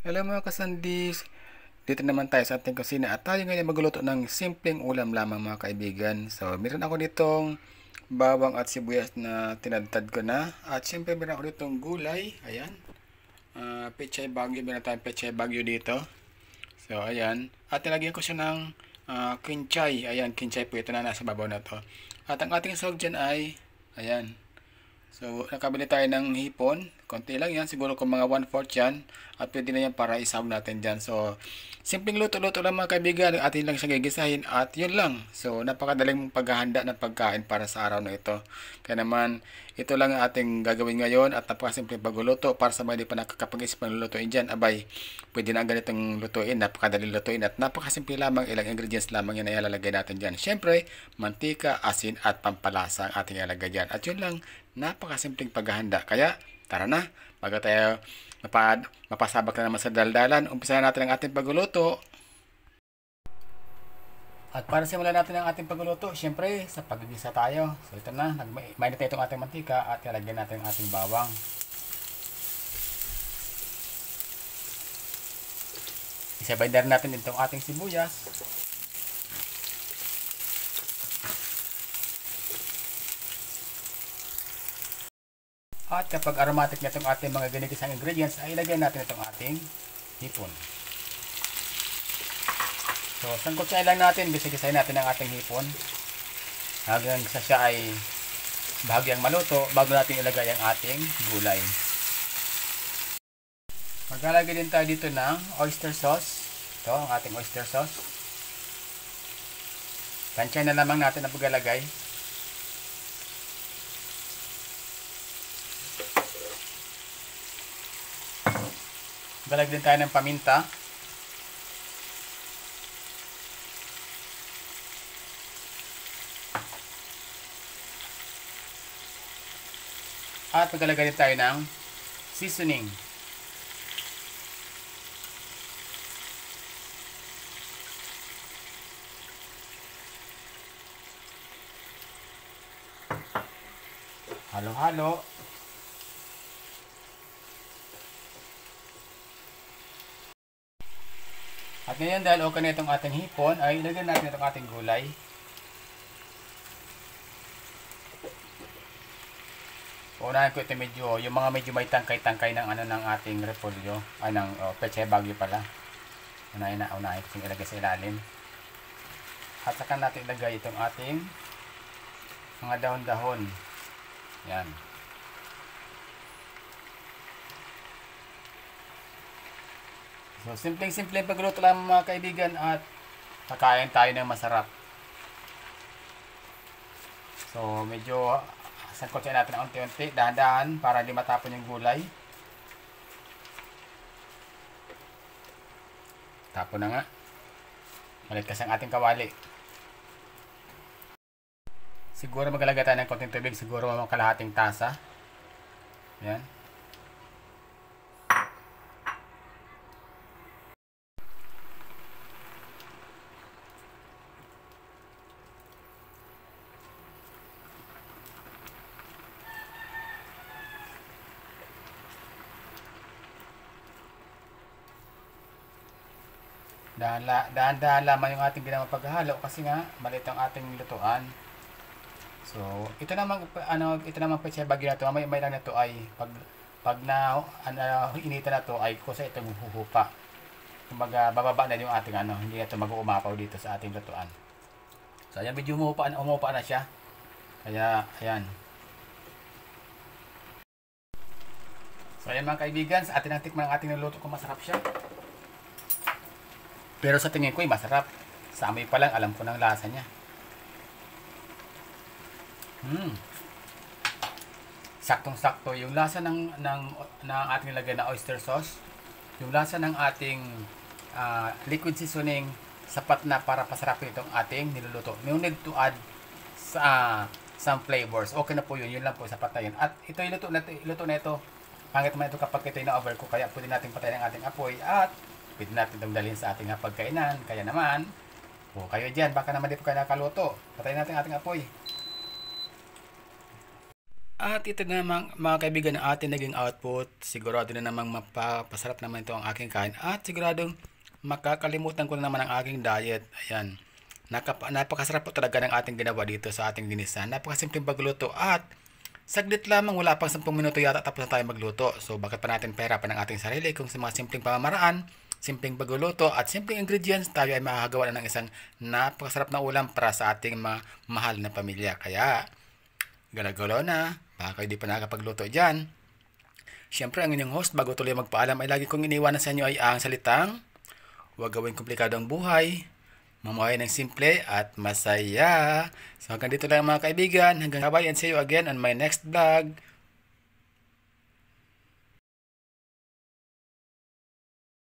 Hello mga kasandis, dito naman tayo sa ating kusina at tayo ngayon magluluto ng simpleng ulam lamang mga kaibigan. So, meron ako ditong bawang at sibuyas na tinadtad ko na. At syempre meron ako ditong gulay, ayan. Pechay Bagyo, meron tayong Pechay Bagyo dito. So, ayan. At nilagyan ko siya ng kinchay. Ayan, kinchay po ito na nasa babaw na to. At ang ating sahog dyan ay, ayan. So, nakabili tayo ng hipon. Konti lang yan. Siguro kung mga 1/4 yan. At pwede na yan para isahog natin dyan. So, simpleng luto-luto lang mga kaibigan. Atin lang siya gigisahin. At yun lang. So, napakadaling paghahanda ng pagkain para sa araw na ito. Kaya naman, ito lang ang ating gagawin ngayon. At napakasimpleng pagluluto. Para sa mga hindi pa nakakapag-isip ng lulutuin dyan. Abay, pwede na ang ganitong lutuin. Napakadaling lutuin. At napakasimple lamang. Ilang ingredients lamang yan na ilalagay natin dyan. Siyempre, mantika, asin at pampalasa ang ating ilalagay dyan. At yun lang. Napakasimpleng paghahanda. Kaya, tara na. Bago tayo mapasabak na naman sa daldalan, umpisa na natin ang ating pagluluto. At para simulan natin ang ating pagluluto, syempre, sa paggigisa tayo. So, ito na. Mainit na itong ating mantika at ilagyan natin ang ating bawang. Isabay na rin natin itong ating sibuyas. At kapag aromatic na itong ating mga ginigisang ingredients, ay ilagay natin itong ating hipon. So, sangkutsain lang natin, gisa-gisahin natin ang ating hipon. Hanggang sa siya ay bahagyang maluto, bago natin ilagay ang ating gulay. Maglalagay din tayo dito ng oyster sauce. Ito, ang ating oyster sauce. Tansyahin na lamang natin ang paglalagay. Galagyan din tayo ng paminta. At maglalagay din tayo ng seasoning. Halo-halo. At ngayon dahil okay na itong ating hipon, ay ilagyan natin itong ating gulay. Unahin ko ito yung mga medyo may tangkay-tangkay ng ng ating repolyo, ay ng Pechay Bagyo pala. Unahin ko ilagay sa ilalim. At saka natin ilagay itong ating mga dahon-dahon. Yan. So, simpleng-simple pagluto lang mga kaibigan at kakain tayo ng masarap. So, medyo sangkotsin natin ng unti-unti, dahan-dahan para hindi matapon yung gulay. Tapon na nga. Malit kasi ang ating kawali. Siguro maglalagay tayo ng konting tubig, siguro mga kalahating tasa. Yan. Dahan-dahan lamang yung ating ginawang paghahalo kasi nga maliit ang ating lutuan. So, ito naman Pechay Bagyo na to, may lang na to ay pag initan na to ay kusa itong huhupa. Kumbaga bababa na yung ating hindi na to mag-uumapaw dito sa ating lutuan. So, ayan, medyo umupa na siya. Kaya, ayan. So, ayan mga kaibigan, sa atin ang tikman ang ating niluto kung masarap siya. Pero sa tingin ko ay masarap. Sa amoy pa lang, alam ko ng lasa niya. Saktong-sakto yung lasa ng ating nilagay na oyster sauce. Yung lasa ng ating liquid seasoning, sapat na para pasarapin itong ating niluluto. No need to add some flavors. Okay na po yun. Yun lang po, sapat na yun. At ito yung luto na ito. Pangit naman ito kapag ito yung na-overcook. Kaya pwede natin patayin ang ating apoy at pwede natin itong dalhin sa ating pagkainan. Kaya naman, kayo dyan, baka naman di po kayo nakaluto. Patayin natin ating apoy. At ito na mga kaibigan ang ating naging output. Sigurado na namang mapapasarap naman ito ang aking kain. At siguradong makakalimutan ko na naman ang aking diet. Ayan. Napakasarap po talaga ng ating ginawa dito sa ating ginisa. Napakasimpleng pagluto at saglit lamang, wala pang 10 minuto yata tapos na tayo magluto. So bakit pa natin pahirapan ng ating sarili kung sa mga simpleng pamamaraan, simpleng pagluluto at simpleng ingredients tayo ay makakagawa na ng isang napakasarap na ulam para sa ating mahal na pamilya. Kaya galagalo na, baka kayo di pa nakakapagluto dyan. Siyempre ang inyong host bago tuloy magpaalam ay lagi kong iniwanan sa inyo ay ang salitang huwag gawing komplikado ang buhay, mamuhay ng simple at masaya. So hanggang dito lang mga kaibigan, hanggang bye and see you again on my next vlog.